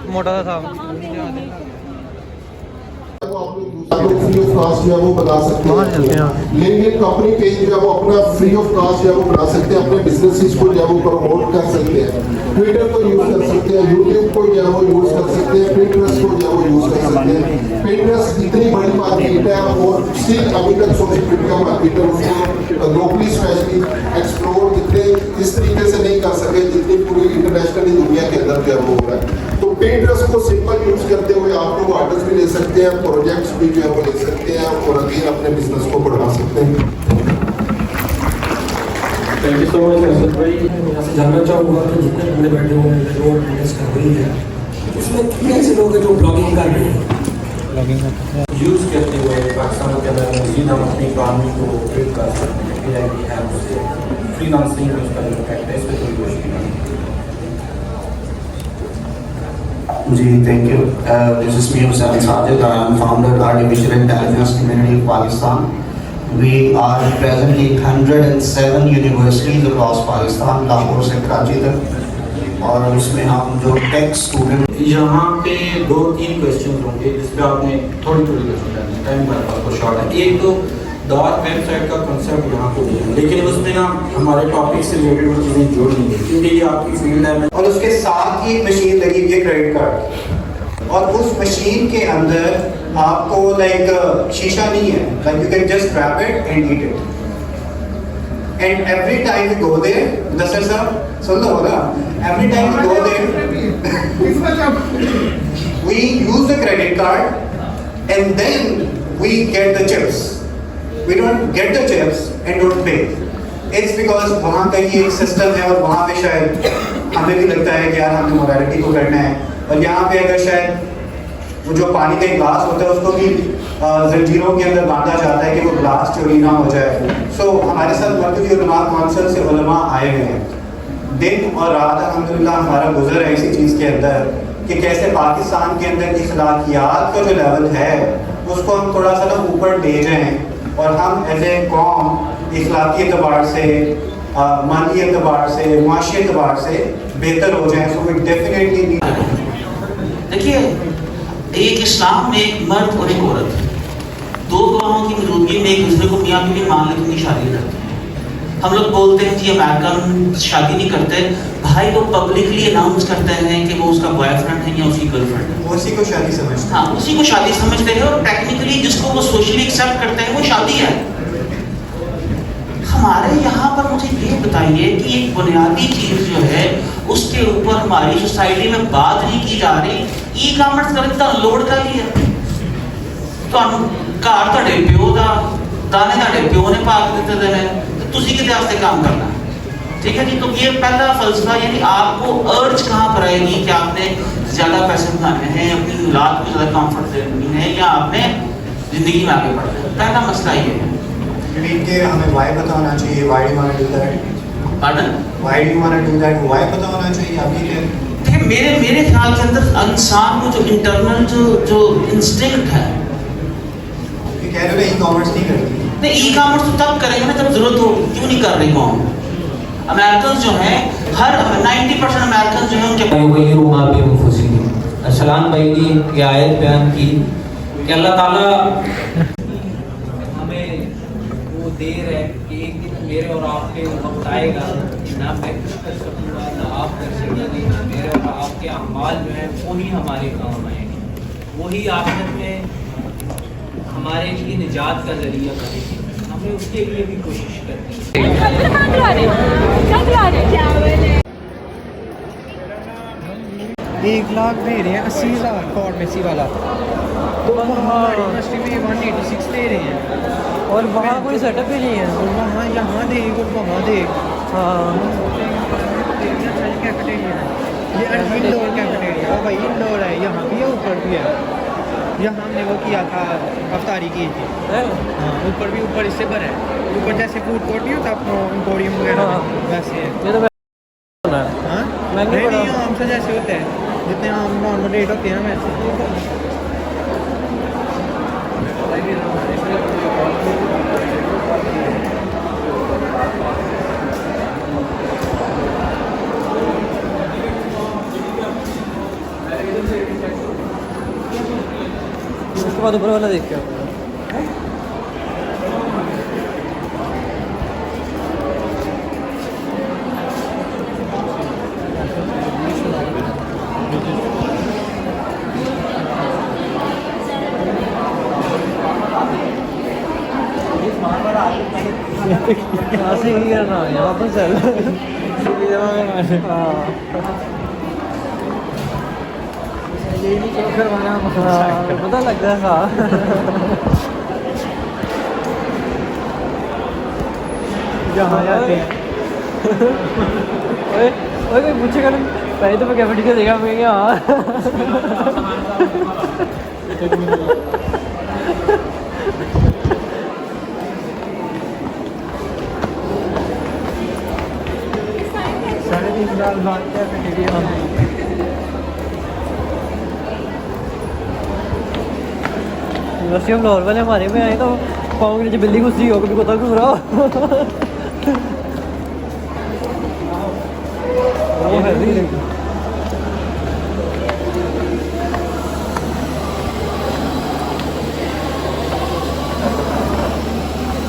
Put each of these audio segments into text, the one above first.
मोटा सा था फ्री ऑफ कॉस्ट जो है वो बना सकते हैं। लिंक्डइन कंपनी पेज जो है वो अपना फ्री ऑफ कॉस्ट जो है वो बना सकते हैं, अपने बिजनेसेस को जो है वो प्रमोट कर सकते हैं, ट्विटर को यूज कर सकते हैं, यूट्यूब को जो है वो यूज कर सकते हैं, पिंटरेस्ट को जो है वो यूज कर सकते हैं। पिंटरेस्ट इतनी बड़ी मार्केट है और स्टिल अभी तक सोशल मीडिया मार्केट है उसको लोकली स्पेशली एक्सप्लोर जितने इस तरीके से नहीं कर सके जितनी पूरी इंटरनेशनली दुनिया के अंदर जो है वो हो रहा है। तो पिंटरेस्ट को सिंपल यूज करते हुए आप लोग ऑर्डर्स भी ले सकते हैं, प्रोजेक्ट्स भी जो है वो ले सकते हैं और अगेन अपने बिजनेस को बढ़ा सकते हैं। Thank you so much Harshad भाई। यहाँ से जानना चाहूँगा कि जितने बंदे बैठे हुए हैं जो बिजनेस कर रही है उसमें कितने ऐसे लोग हैं जो ब्लॉगिंग कर रहे हैं, यूज़ करते हुए पाकिस्तान के अंदर मजीद हम अपनी इकॉनमी को बिल्ड कर सकते हैं। AI है उससे फ्रीलांसिंग यूज़ करने का इस पर कोई कोशिश जी thank you. This is me Hussain Sajid. I am founder artificial intelligence community of Pakistan. We are presently 107 universities across Pakistan, Lahore से कराची तक, और उसमें हम जो टेक स्टूडेंट यहाँ पे 2-3 क्वेश्चन होंगे जिस पे आपने थोड़ी क्वेश्चन करनी है, टाइम आपको शॉर्ट है। एक तो डार्क वेबसाइट का कॉन्सेप्ट यहाँ को दिया, लेकिन उसमें ना हमारे टॉपिक से रिलेटेड वो चीज़ें जोड़ नहीं है क्योंकि ये आपकी फील्ड है। और उसके साथ ही मशीन लगी हुई है क्रेडिट कार्ड, और उस मशीन के अंदर आपको लाइक शीशा नहीं है, like you can just grab it and eat it, and every time you go there, दसर साहब सुन लो ना, every time you go there we use the credit card and then we get the chips. We don't get the chips and don't pay. It's because वहाँ का ये एक system है और वहाँ पे शायद हमें भी लगता है कि यार हमने मोरालिटी को करना है, और यहाँ पे अगर शायद वो जो पानी का गिलास होता है उसको भी जंजीरों के अंदर बांधा जाता है कि वो गिलास चोरी ना हो जाए। सो हमारे साथ मरकज़ी उलमा कौंसिल से उलमा आए हुए हैं, दिन और रात अल्हम्दुलिल्लाह हमारा गुजर है इसी चीज़ के अंदर कि कैसे पाकिस्तान के अंदर इखलाकियात का जो लेवल है उसको हम थोड़ा सा ना ऊपर ले जाएँ और हम एज ए कौम इखलाकी एतबार से, माली एतबार से, मुआशी एतबार से बेहतर हो जाए। सो वी डेफिनेटली देखिए, एक इस्लाम में एक मर्द और एक औरत, दो गवाहों की मौजूदगी में एक दूसरे को मियाँ बीवी मान लेकर शादी करते हैं। हम लोग बोलते हैं कि अमेरिकन शादी नहीं करते, भाई वो पब्लिकली अनाउंस करते हैं कि वो उसका बॉयफ्रेंड है या उसकी गर्लफ्रेंड है, उसी को शादी समझते हैं। हाँ, उसी को शादी समझते हैं, और टेक्निकली जिसको वो सोशली एक्सेप्ट करते हैं वो शादी है। हमारे यहाँ पर मुझे ये बताइए कि एक बुनियादी चीज़ जो है उसके ऊपर हमारी सोसाइटी में बात नहीं की जा रही। ई कामर्स कर दिता लोड कर लिया, तो घर ਤੁਹਾਡੇ ਪਿਓ ਦਾ ਦਾਣੇ ਤੁਹਾਡੇ ਪਿਓ ਨੇ ਪਾ ਕੇ ਦਿੱਤੇ ਨੇ, तुसी कितने वास्ते काम करना, ठीक है जी। तो ये पहला फलसफा, यानी आपको अर्ज कहाँ पर आएगी कि आपने ज़्यादा पैसे बनाने हैं, अपनी औलाद को ज़्यादा कंफर्ट देनी है, या आपने ज़िंदगी में आगे बढ़ना है। पहला मसला ये है कि हमें वाई पता होना चाहिए, why do want to do that, pardon, why do want to do that, why पता होना चाहिए। अभी देखिए मेरे ख्याल के अंदर इंसान को जो इंटरनल जो इंस्टिंक्ट है, कह रहे हो ई कॉमर्स नहीं करती, नहीं ई कॉमर्स तो तब करेंगे ना जब जरूरत हो, क्यों नहीं कर रही कौन। अमेरिकन जो हैं, हर 90% अमेरिकन जो हैं उनके असलान भाई ने ये आयत बयान की कि अल्लाह ताला हमें वो दे रहा है कि एक दिन मेरे और आपके वक्त आएगा ना मैं कुछ कर सकूँगा ना आप कर सकेंगे, मेरे और आपके अमाल जो हैं वही हमारे काम आएंगे, वही आखिरत में हमारे लिए निजात का जरिया बनेगी। हमें उसके लिए भी कोशिश करनी है। 1 लाख दे रहे हैं, 80,000 फार्मेसी वाला, तो हमारी यूनिवर्सिटी में 186 दे रहे हैं, और वहाँ कोई सेटअप ही नहीं है। और वहाँ यहाँ दे और वहाँ दे, हाँ कैफेटेरिया है, ये इंडोर कैफेटेरिया है भाई, इंडोर है, यहाँ भी है ऊपर भी है। यहाँ हमने वो किया था, अफ्तारी की थी, हाँ ऊपर भी, ऊपर इससे भरा है, ऊपर जैसे फूड कोर्ट नहीं होता एम्पोरियम वगैरह, वैसे है। हाँ महंगे नहीं आम से जैसे होते हैं, जितने आम नॉर्मल रेट होते हैं वैसे। उसके बाद ऊपर वाला देख के आओ। ऐसे ही करना है वापस चल। ये नहीं चोकर बना पता लगता है। जहाँ जाते हैं ओए ओए कोई पूछेगा नहीं, पहले तो मैं कैफेटी से देखा मैं हाँ बाद वैसे हम लाहौर वाले हमारे में आए तो पाँव के नीचे बिल्ली घुस रही हो, कभी कोता घुस रहा हो। वो है भी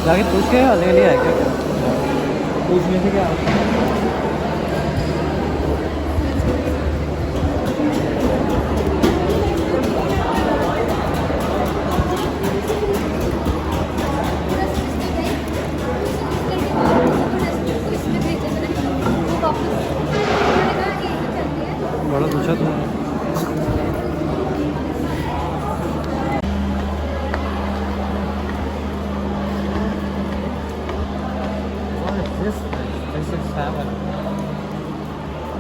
जाके पूछ के हाल के लिए आए क्या क्या पूछने से क्या बड़ा पूछा तुम।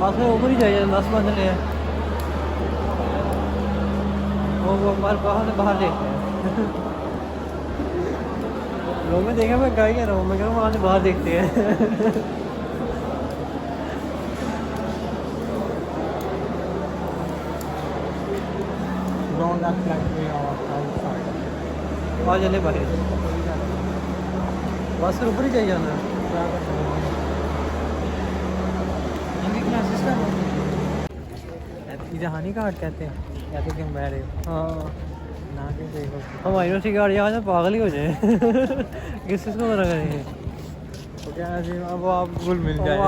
बस में ऊपर ही जाइए 10 बंद ले वो हमारे बाहर देखते हैं। लोग में देखा मैं क्या कह रहा हूँ, मैं कह रहा हूँ वहाँ से बाहर देखते हैं। चले बाहर बस से ऊपर ही चाहिए जाना। जहानी घाट कहते हैं या तो क्यों बैठे हाँ ना क्यों देखो हमारी यूनिवर्सिटी गाड़ी यहाँ से पागल ही हो जाए। किस चीज़ को मना करेंगे तो क्या अब आप गुल मिल जाए।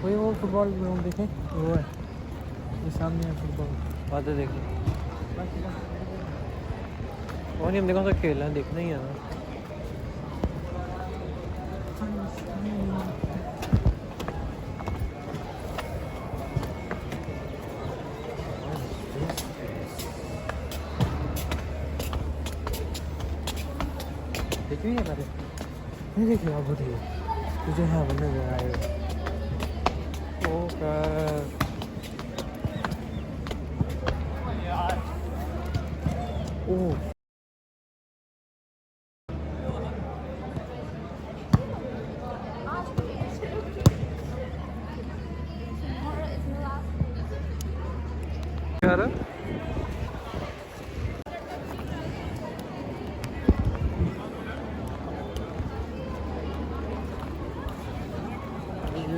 वही वो फुटबॉल ग्राउंड देखें वो है ये सामने है फुटबॉल बातें देखें और नहीं हम देखो तो खेलना है देखना ही है ना। देखिए ये बात नहीं देखिए आप बताइए तुझे है बनने में आए ओह यार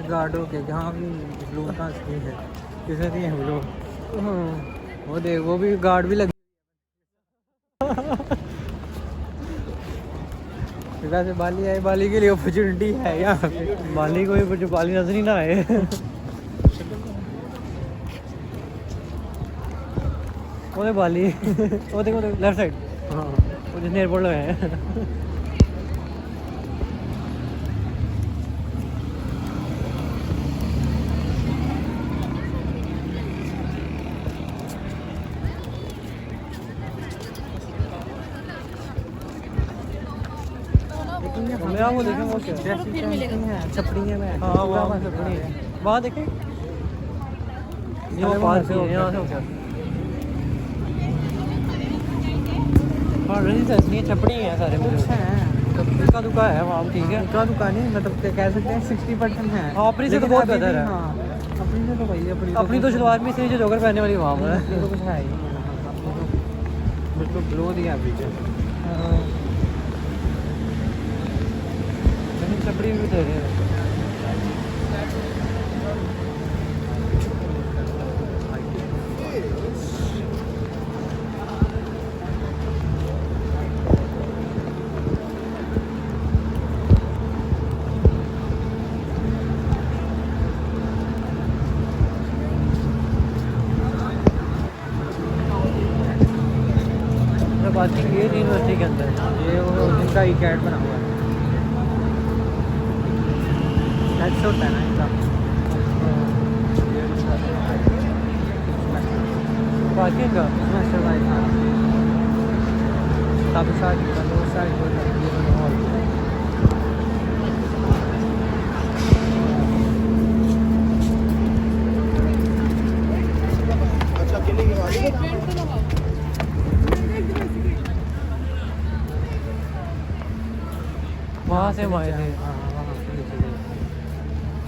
गार्डों के जहाँ भी ब्लू का स्क्रीन है किसे दिए हैं ब्लू वो देख वो भी गार्ड भी लगे। वैसे बाली आए बाली के लिए अपॉर्चुनिटी है यहाँ पे बाली कोई जो बाली नजर ही ना आए। वो बाली वो देखो लेफ्ट साइड हाँ वो जिसने एयरपोर्ट लगाया है। वो देखें वो क्या छपड़ी है हाँ वहाँ छपड़ी है वहाँ देखें ये पास है यहाँ से हो क्या पहाड़ नहीं तसनी छपड़ी है सारे कुछ है इक्का दुक्का है वहाँ ठीक है इक्का दुक्का नहीं मतलब कह सकते हैं 60% है अपनी से तो बहुत बेहतर है हाँ अपनी से तो भाई अपनी तो शलवार में से जो जोगर पहनने वाली वहाँ पर है तो कुछ है ही बिल्कुल ग्लो दिया पीछे छपड़ी भी दे रहे हैं बाकी ये यूनिवर्सिटी के अंदर ये वो इनका ही कैट बना हुआ है हेडसेट होता है ना इनका बाकी इनका मास्टर भाई था तब सारी का दो सारी को अच्छा किले की वाली वहाँ से हम आए थे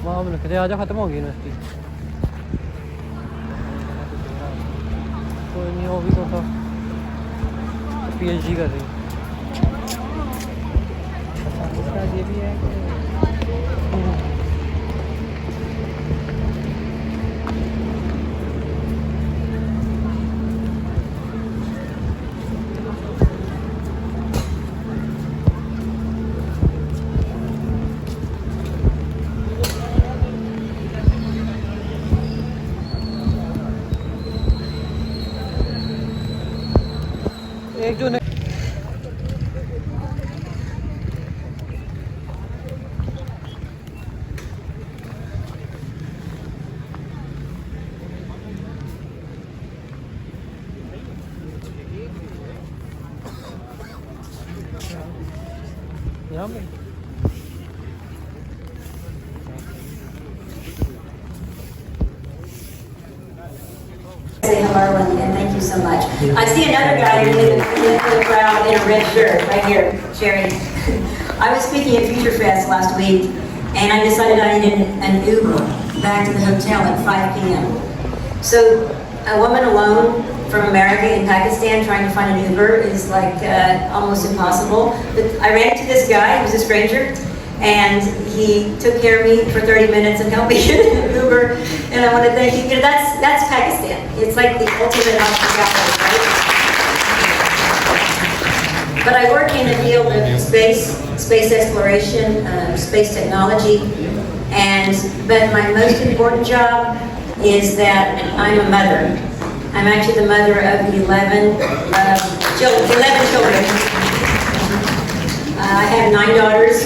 वहाँ हम रखे थे आज ख़त्म हो गई यूनिवर्सिटी कोई नहीं वो भी तो PhD कर रही इसका ये भी है कि एक जो यहाँ में Say hello and thank you so much. I see another guy in the crowd in a red shirt right here, Sherry. I was speaking at Future Fest last week, and I decided I needed an Uber back to the hotel at 5 p.m. So a woman alone from America in Pakistan trying to find an Uber is like almost impossible. But I ran into this guy, he was a stranger, and he took care of me for 30 minutes and helped me get an Uber. And I want to thank you. You know, that's Pakistan. It's like the ultimate hospitality, right? But I work in the field of space exploration, space technology, but my most important job is that I'm a mother. I'm actually the mother of 11 children. I have 9 daughters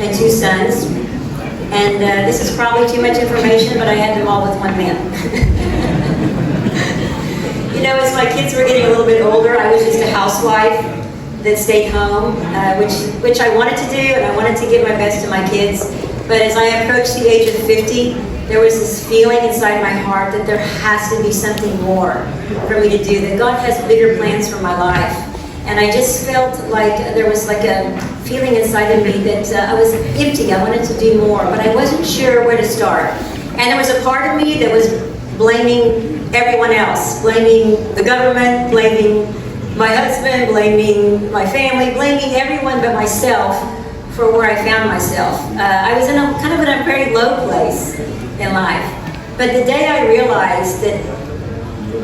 and 2 sons. And this is probably too much information, but I had them all with one man. You know, as my kids were getting a little bit older, I was just a housewife that stayed home, which I wanted to do, and I wanted to give my best to my kids. But as I approached the age of 50, there was this feeling inside my heart that there has to be something more for me to do, that God has bigger plans for my life. And I just felt like there was like a feeling inside of me that I was empty. I wanted to do more, but I wasn't sure where to start. And there was a part of me that was blaming everyone else, blaming the government, blaming my husband, blaming my family, blaming everyone but myself for where I found myself. I was in a very low place in life. But the day I realized that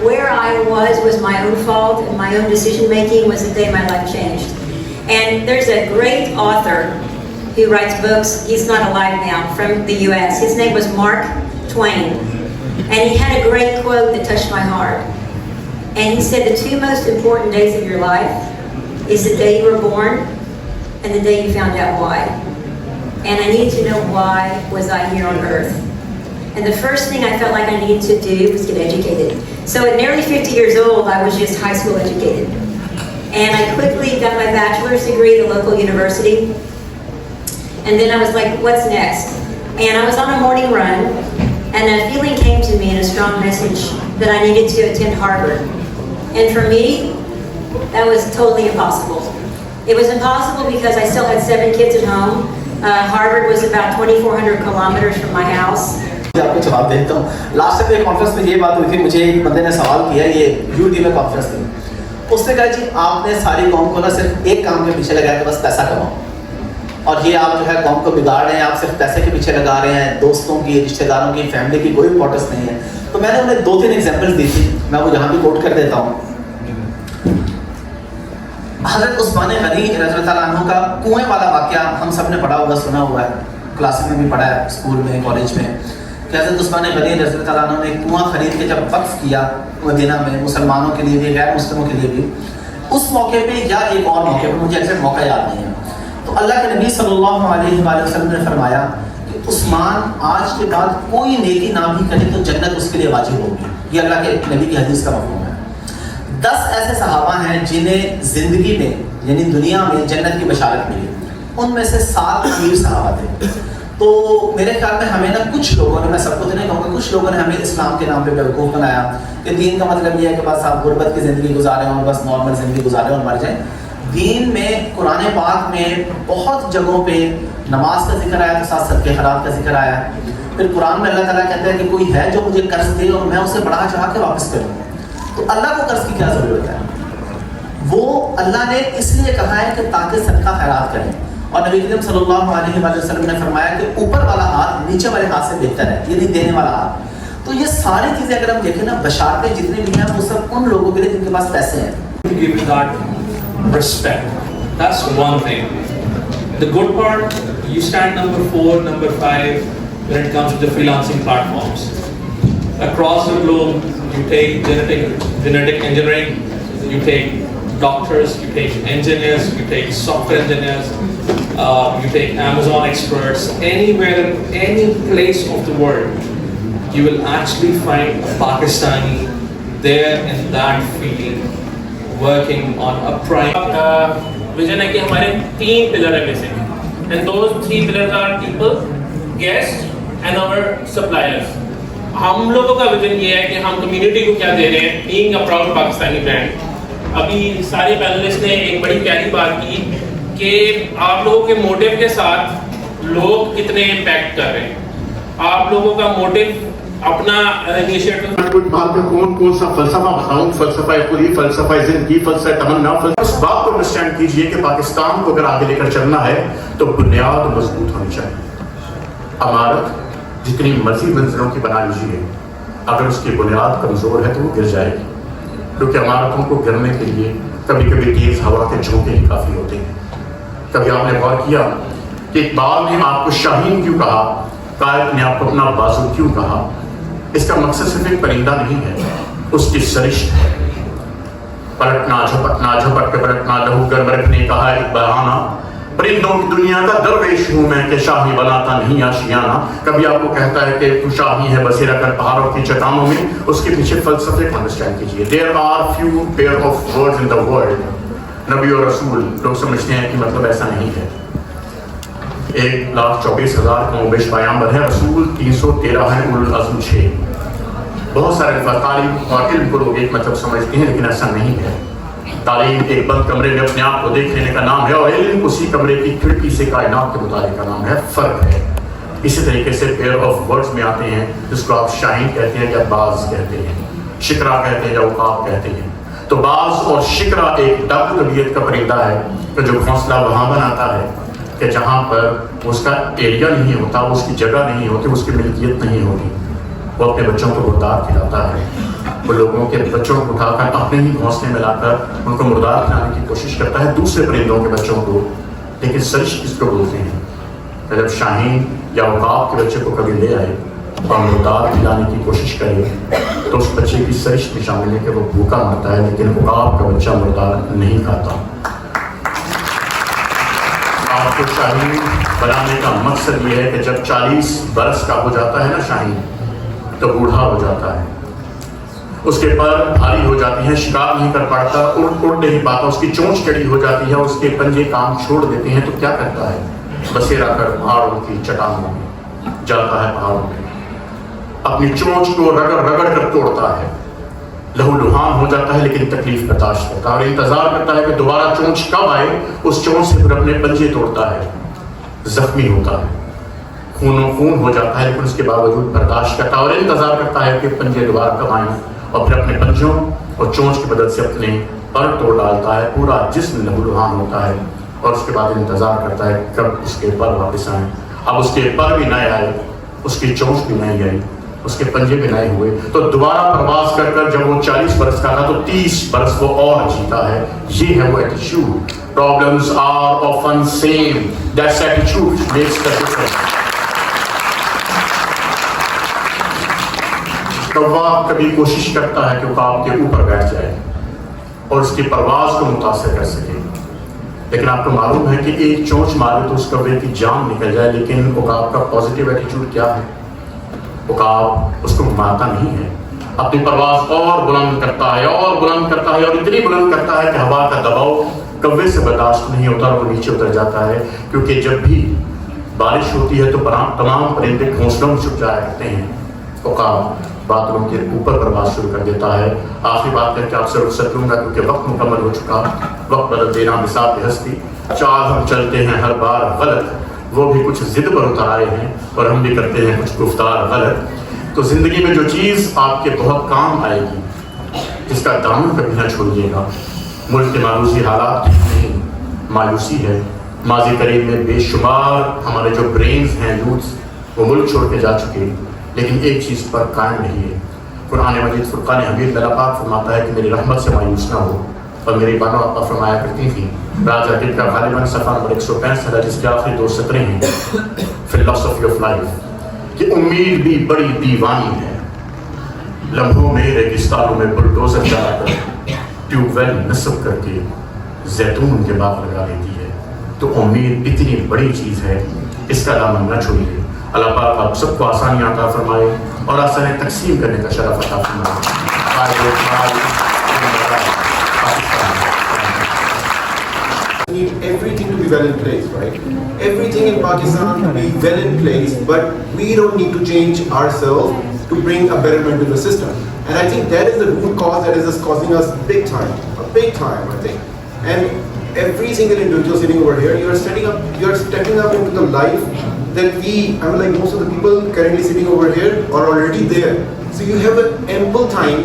where I was my own fault, and my own decision making was the day my life changed. And there's a great author who writes books, he's not alive now, from the US. His name was Mark Twain. And he had a great quote that touched my heart. And he said the 2 most important days of your life is the day you were born and the day you found out why. And I needed to know why was I here on earth. And the first thing I felt like I needed to do was get educated. So at nearly 50 years old, I was just high school educated. And I quickly got my bachelor's degree at the local university. And then I was like, what's next? And I was on a morning run, and a feeling came to me in a strong message that I needed to attend Harvard. And for me, That was totally impossible. It was impossible because I still had 7 kids at home. Harvard was about 2,400 kilometers from my house. आपको जवाब देता हूँ। Last time conference में ये बात हुई थी, मुझे एक बंदे ने सवाल किया, ये यूटी में कॉन्फ्रेंस थी, उसने कहा जी आपने सारी कौम को ना सिर्फ एक काम के पीछे लगाया कि बस पैसा कमाओ, और ये आप जो है कौम को बिगाड़ रहे हैं, आप सिर्फ पैसे के पीछे लगा रहे हैं, दोस्तों की, रिश्तेदारों की, फैमिली की कोई इंपॉर्टेंस नहीं है। तो मैंने उन्हें 2-3 एग्जाम्पल्स दी थी, मैं वो यहाँ भी कोट कर देता हूँ। हज़रत उस्मान गनी रज़ियल्लाहु अन्हु का कुएं वाला वाक़या हम सब ने पढ़ा होगा, सुना हुआ है, क्लास में भी पढ़ा है, स्कूल में, कॉलेज में, कि हज़रत उस्मान गनी रज़ियल्लाहु अन्हु ने कुआं खरीद के जब वक्फ किया मदीना में, मुसलमानों के लिए भी, गैर मुस्लिमों के लिए भी, उस मौके पे या एक और मौके पे, मुझे एग्जैक्ट मौका याद नहीं है, तो अल्लाह के नबी सल्लल्लाहु अलैहि वसल्लम ने फरमाया कि उस्मान आज के बाद कोई नेकी ना भी करे तो जन्नत उसके लिए वाजिब होगी। ये अल्लाह के नबी की हदीस का मफ़हूम है। 10 ऐसे सहाबा हैं जिन्हें ज़िंदगी में यानी दुनिया में जन्नत की बशारत मिली, उनमें से 7 अमीर सहाबा थे। तो मेरे ख्याल में हमें ना कुछ लोगों ने, मैं सबको तो नहीं कहूँगा, कुछ लोगों ने हमें इस्लाम के नाम पे बेवकूफ़ बनाया कि दीन का मतलब ये है कि बस आप गुर्बत की ज़िंदगी गुजारें और बस नॉर्मल ज़िंदगी गुजारें और मर जाएं। दीन में, कुरान पाक में बहुत जगहों पे नमाज का जिक्र आया, तो साथ सदके खैरात का जिक्र आया। फिर कुरान में अल्लाह ताला कहता है कि कोई है जो मुझे कर्ज दे और मैं उसे बढ़ा चढ़ा के वापस करूँ। तो अल्लाह को कर्ज की क्या ज़रूरत है? वो अल्लाह ने इसलिए कहा है कि ताकि सदका खैरात करें, और नबी करीम सल्लल्लाहु अलैहि वसल्लम ने फरमाया कि ऊपर वाला हाथ नीचे वाले हाथ से बेहतर है, ये नहीं देने वाला हाथ। तो ये सारी चीज़ें अगर हम देखें ना, बशारतें जितनी भी हैं वो सब उन लोगों के लिए जिनके पास पैसे हैं। Give that respect. That's one thing. The good part, you stand number 4, number 5 when it comes to the freelancing platforms. Across the globe, you take genetic engineering, you take doctors, you take engineers, you take software engineers, you take Amazon experts, anywhere, any place of the world, you will actually find a Pakistani there in that field working on a prime. Vision है कि हमारे 3 pillar है basic, and those 3 pillars are people, guests and our suppliers. हम लोगों का vision ये है कि हम कम्युनिटी को क्या दे रहे हैं, being a proud Pakistani brand. अभी सारे पैनलिस्ट ने एक बड़ी प्यारी बात की कि आप लोगों के मोटिव के साथ लोग कितने इम्पैक्ट कर रहे हैं। आप लोगों का मोटिव अपना इनिशिएटिव, कुछ बात में कौन सा फलसफा बताऊं, फलसफा खुदी, फलसफा जिंदगी, फलसफा तमन्ना। उस बात को अंडरस्टैंड कीजिए कि पाकिस्तान को अगर आगे लेकर चलना है तो बुनियाद मजबूत होनी चाहिए। इमारत जितनी मर्जी मंजिलों की बना लीजिए, अगर उसकी बुनियाद कमजोर है तो वो गिर जाएगी, क्योंकि इमारतों को गिरने के लिए कभी कभी तेज हवा के झोंके ही काफी होते हैं। कभी आपने गौर किया कि इकबाल ने आपको शाहीन क्यों कहा, कायद ने आपको अपना बाजू क्यों कहा? इसका मकसद सिर्फ एक परिंदा नहीं है, उसकी सरिश्त है। पलटना झपटना, झपट के पलटना, लहू गर्म रखने कहा एक बहाना, परिंदों की दुनिया का दरवेश हूं मैं कि शाही बनाता नहीं आशियाना। कभी आपको कहता है कि तू शाही है बसेरा कर पहाड़ों की चट्टानों में, उसके पीछे फलसफे को अंडरस्टैंड कीजिए। There are few pair of words in the world, नबी और रसूल। लोग समझते हैं कि मतलब ऐसा नहीं है। 1,24,000 कमोबेश पैगंबर है, रसूल 313 है, उल अज़्म 6। बहुत सारे तालीम और इल्म को लोग एक मतलब समझते हैं, लेकिन ऐसा नहीं है। तालीम एक बंद कमरे में अपने आप को देख लेने का नाम है, और इल्म उसी कमरे की खिड़की से कायनात के मुताबिक का नाम है। फर्क है। इसी तरीके से पेयर ऑफ वर्ड्स में आते हैं, जिसको आप शाहीन कहते हैं या बाज कहते हैं, शिकरा कहते हैं या उकाब कहते हैं। तो बाज और शिकरा एक डाकू तबीयत का परिंदा है, तो जो घोंसला वहाँ बनाता है कि जहाँ पर उसका एरिया नहीं होता, उसकी जगह नहीं होती, उसकी मिल्कियत नहीं होती। वो अपने बच्चों को मुर्दार खिलाता है, वो लोगों के बच्चों को उठाकर अपने ही घोंसले में लाकर उनको मुर्दार खिलाने की कोशिश करता है, दूसरे परिंदों के बच्चों को। लेकिन सरिश्त किसको बोलते हैं? जब शाहीन या उकाब के बच्चे को कभी ले आए और मुर्दार खिलाने की कोशिश करे, तो उस बच्चे की सरिश्त में शामिल है कि वो भूखा मरता है, लेकिन उकाब का बच्चा मुर्दार नहीं खाता। आपको शाहीन बनाने का मकसद ये है कि जब 40 बरस का हो जाता है ना शाहीन, तो बूढ़ा हो जाता है, उसके पर भारी हो जाती है, शिकार नहीं कर पाता, उड़ नहीं पाता, उसकी चोंच चढ़ी हो जाती है, उसके पंजे काम छोड़ देते हैं। तो क्या करता है? बसेरा कर पहाड़ों की चट्टानों में जाता है, पहाड़ों में अपनी चोंच को रगड़ रगड़ कर तोड़ता है, लहूलुहान हो जाता है, लेकिन तकलीफ बर्दाश्त करता है और इंतजार करता है कि दोबारा चोंच कब आए। उस चोंच से फिर अपने पंजे तोड़ता है, जख्मी होता है, खून हो जाता है, लेकिन उसके बावजूद बर्दाश्त करता है और इंतजार करता है कि पंजे दोबारा कब आए और फिर अपने पंजों और चोंच की मदद से अपने पर तोड़ डालता है। पूरा जिस्म लहूलुहान होता है और उसके बाद इंतजार करता है कब उसके पर वापस आए। अब उसके पर भी नए आए, उसकी चोंच भी नहीं आई, उसके पंजे भी नए हुए, तो दोबारा प्रवास कर कर जब वो 40 बरस का था तो 30 बरस वो और जीता है। ये है वो attitude. Problems are often same, that's attitude makes the difference. कौवा कभी कोशिश करता है कि वो आपके ऊपर बैठ जाए और उसकी परवाज को मुतासर कर सके, लेकिन आपको मालूम है कि एक चोंच मारे तो उस कौवे की जान निकल जाए, लेकिन उकाब का पॉजिटिव एटीट्यूड क्या है? उकाब उसको मारता नहीं है, अपनी परवाज और बुलंद करता है और बुलंद करता है और इतनी बुलंद करता है कि हवा का दबाव कौवे से बर्दाश्त नहीं होता और वो नीचे उतर जाता है। क्योंकि जब भी बारिश होती है तो तमाम परिंदे घोंसलों में छुप जाया करते हैं। उकाब बादलों के ऊपर प्रवास शुरू कर देता है। आखिरी बात करके आपसे रुखसत लूंगा क्योंकि वक्त मुकम्मल हो चुका। वक्त बदल देना मिसाल की हस्ती, चाल हम चलते हैं हर बार गलत, वो भी कुछ जिद पर उतर आए हैं और हम भी करते हैं कुछ गुफ्तार गलत। तो जिंदगी में जो चीज़ आपके बहुत काम आएगी, जिसका दामन कभी ना छोड़िएगा। मुल्क के मायूसी हालात नहीं, मायूसी है। माजी करीब में बेशुमार हमारे जो ब्रेन्स हैं, यूथ्स, वो मुल्क छोड़ के जा चुके, लेकिन एक चीज़ पर कायम नहीं है। कुरान मजीद फुरकान हमीद में अल्लाह पाक फरमाता है कि मेरी रहमत से मायूस ना हो। और मेरी बानो आपा फरमाया करती थी, राजा दिल का गालिबन सफ़ा नंबर 165 है, जिसके आखिरी 2 सतरें हैं, फिलॉसफी ऑफ लाइफ, कि उम्मीद भी बड़ी दीवानी है। लम्हों में रेगिस्तानों में बुलडोजर चलाकर ट्यूबवेल नस्ब करके जैतून के बाग लगा देती है। तो उम्मीद इतनी बड़ी चीज़ है, इसका दामन न छोड़िए। अल्लाह पाक आप सबको आसानी अता फरमाए और आसानी तकसीम करने का शरफ अता फरमाए। Need everything to be well in place, right? Everything in Pakistan to be well in place, but we don't need to change ourselves to bring a betterment to the system. And I think that is the root cause that is just causing us a big time, I think. And every single individual sitting over here, you are stepping up into the life that most of the people currently sitting over here are already there. So you have an ample time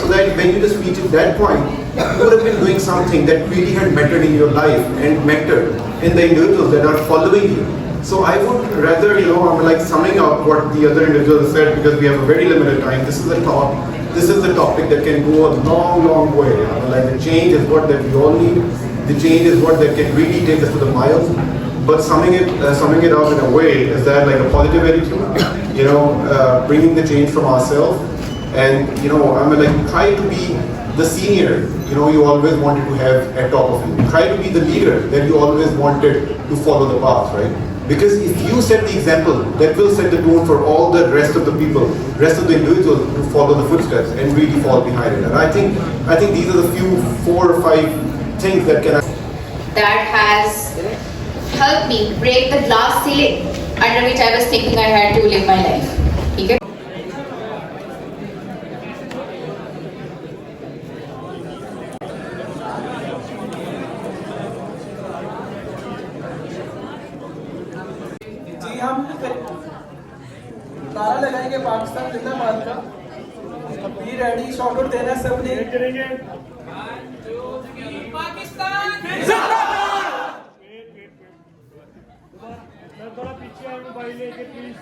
so that when you just reach at that point, you would have been doing something that really had mattered in your life and mattered in the individuals that are following you. So I would rather, I'm summing up what the other individuals said, because we have a very limited time. This is the topic that can go a long, long way. The change is what that we all need. The change is what that can really take us to the miles. But summing it up in a way is that like a positive attitude, bringing the change from ourselves, and try to be the senior, you always wanted to have at top of you. Try to be the leader that you always wanted to follow the path, right? Because if you set the example, that will set the tone for all the rest of the people, rest of the individuals to follow the footsteps and really fall behind it. And I think these are the few 4 or 5 things that has helped me break the glass ceiling under which I was thinking I had to live my life. Okay? जी हम नारा लगाएंगे पाकिस्तान जिंदाबाद का। Be ready, shot out देना है सबने। पाकिस्तान जिंदाबाद। थोड़ा पीछे आए मोबाइल लेके प्लीज।